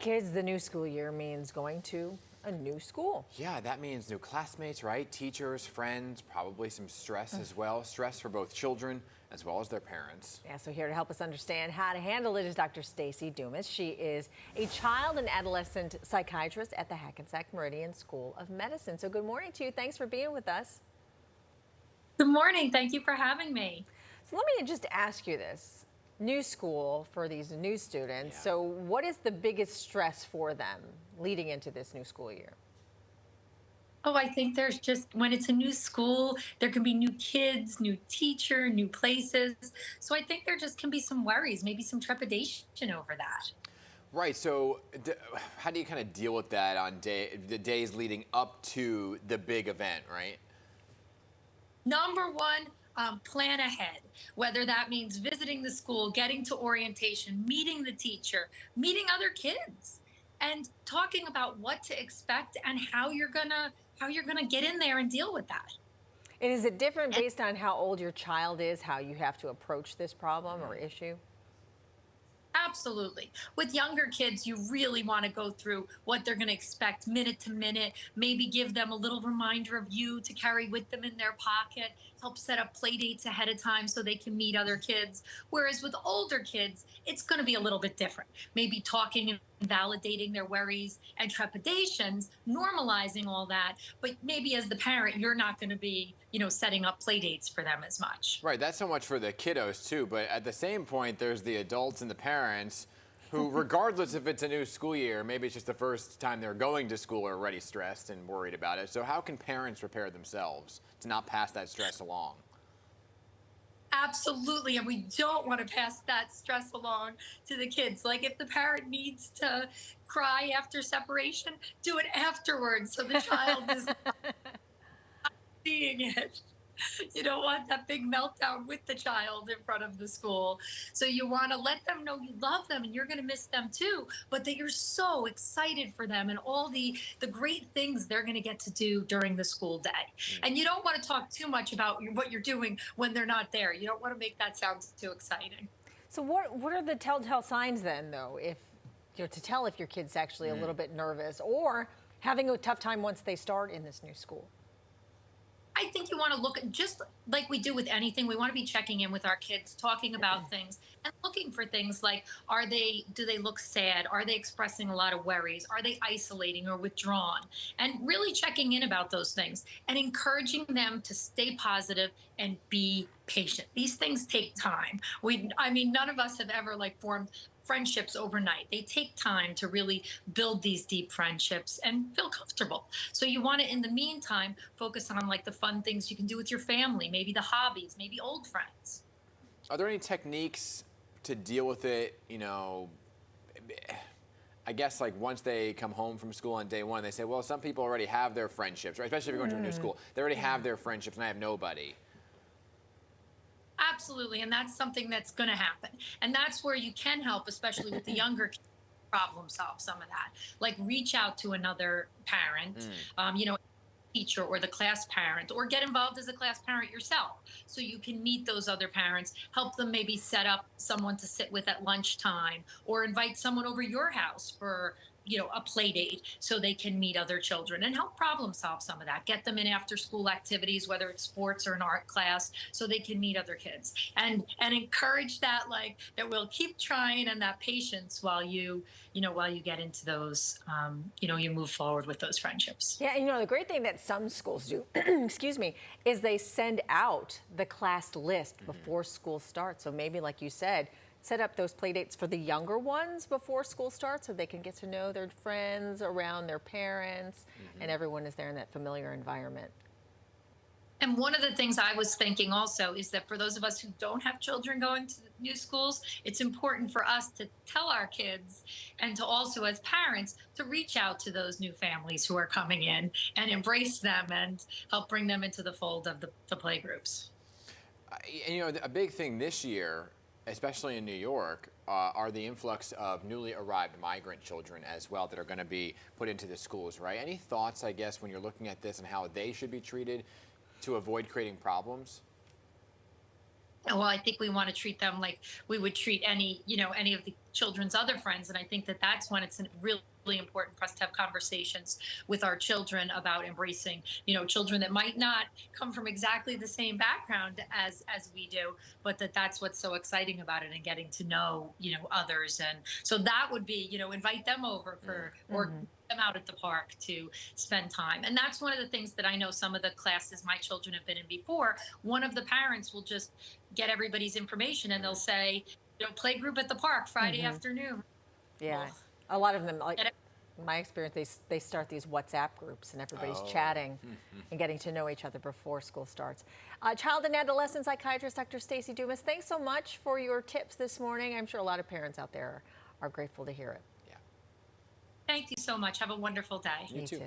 kids, the new school year means going to a new school. Yeah, that means new classmates, right? Teachers, friends, probably some stress as well. Stress for both children as well as their parents. Yeah, so here to help us understand how to handle it is Dr. Stacy Doumas. She is a child and adolescent psychiatrist at the Hackensack Meridian School of Medicine. So good morning to you. Thanks for being with us. Good morning. Thank you for having me. So let me just ask you this. New school for these new students. Yeah. So what is the biggest stress for them leading into this new school year? Oh, I think there's just, when it's a new school, there can be new kids, new teacher, new places. So I think there just can be some worries, maybe some trepidation over that. Right, so how do you kind of deal with that on the days leading up to the big event, right? Number one, plan ahead, whether that means visiting the school, getting to orientation, meeting the teacher, meeting other kids, and talking about what to expect and how you're gonna get in there and deal with that. And is it different based on how old your child is, how you have to approach this problem or issue? Absolutely. With younger kids, you really want to go through what they're going to expect minute to minute, maybe give them a little reminder of you to carry with them in their pocket, help set up play dates ahead of time so they can meet other kids. Whereas with older kids, it's going to be a little bit different. Maybe talking and validating their worries and trepidations, normalizing all that. But maybe as the parent, you're not going to be, setting up play dates for them as much. Right, that's so much for the kiddos too, but at the same point, there's the adults and the parents who, regardless if it's a new school year, maybe it's just the first time they're going to school, are already stressed and worried about it. So how can parents prepare themselves to not pass that stress along? Absolutely. And we don't want to pass that stress along to the kids. Like if the parent needs to cry after separation, do it afterwards so the child is seeing it. You don't want that big meltdown with the child in front of the school. So you want to let them know you love them and you're going to miss them too, but that you're so excited for them and all the great things they're going to get to do during the school day. And you don't want to talk too much about what you're doing when they're not there. You don't want to make that sound too exciting. So what are the telltale signs then, though, if to tell if your kid's actually a little bit nervous or having a tough time once they start in this new school? I think you want to look at, just like we do with anything, we want to be checking in with our kids, talking about things and looking for things like, do they look sad? Are they expressing a lot of worries? Are they isolating or withdrawn? And really checking in about those things and encouraging them to stay positive and be patient. These things take time. None of us have ever formed friendships overnight. They take time to really build these deep friendships and feel comfortable. So you want to, in the meantime, focus on the fun things you can do with your family, maybe the hobbies, maybe old friends. Are there any techniques to deal with it, I guess once they come home from school on day one, they say, well, some people already have their friendships, right? Especially if you're going to a new school. They already have their friendships and I have nobody. Absolutely. And that's something that's going to happen. And that's where you can help, especially with the younger kids, problem solve some of that. Like reach out to another parent, teacher or the class parent, or get involved as a class parent yourself so you can meet those other parents, help them maybe set up someone to sit with at lunchtime or invite someone over your house for a play date so they can meet other children and help problem solve some of that. Get them in after school activities, whether it's sports or an art class, so they can meet other kids and encourage that, that we'll keep trying and that patience while you get into those, you move forward with those friendships. Yeah, the great thing that some schools do, excuse me, is they send out the class list before school starts. So maybe, like you said, set up those play dates for the younger ones before school starts so they can get to know their friends around their parents and everyone is there in that familiar environment. And one of the things I was thinking also is that for those of us who don't have children going to new schools, it's important for us to tell our kids and to also as parents to reach out to those new families who are coming in and embrace them and help bring them into the fold of the play groups. And a big thing this year, especially in New York, are the influx of newly arrived migrant children as well that are going to be put into the schools, right? Any thoughts, I guess, when you're looking at this and how they should be treated to avoid creating problems? well, I think we want to treat them like we would treat any, any of the children's other friends. And I think that that's when it's really important for us to have conversations with our children about embracing, children that might not come from exactly the same background as we do, but that's what's so exciting about it, and getting to know, others. And so that would be, invite them over for, or them out at the park to spend time. And that's one of the things that I know some of the classes my children have been in before. One of the parents will just get everybody's information and they'll say, play group at the park Friday afternoon. Yeah, Well, a lot of them, like in my experience, they start these WhatsApp groups and everybody's chatting and getting to know each other before school starts. Child and adolescent psychiatrist Dr. Stacy Doumas, thanks so much for your tips this morning. I'm sure a lot of parents out there are grateful to hear it. thank you so much. Have a wonderful day. You too.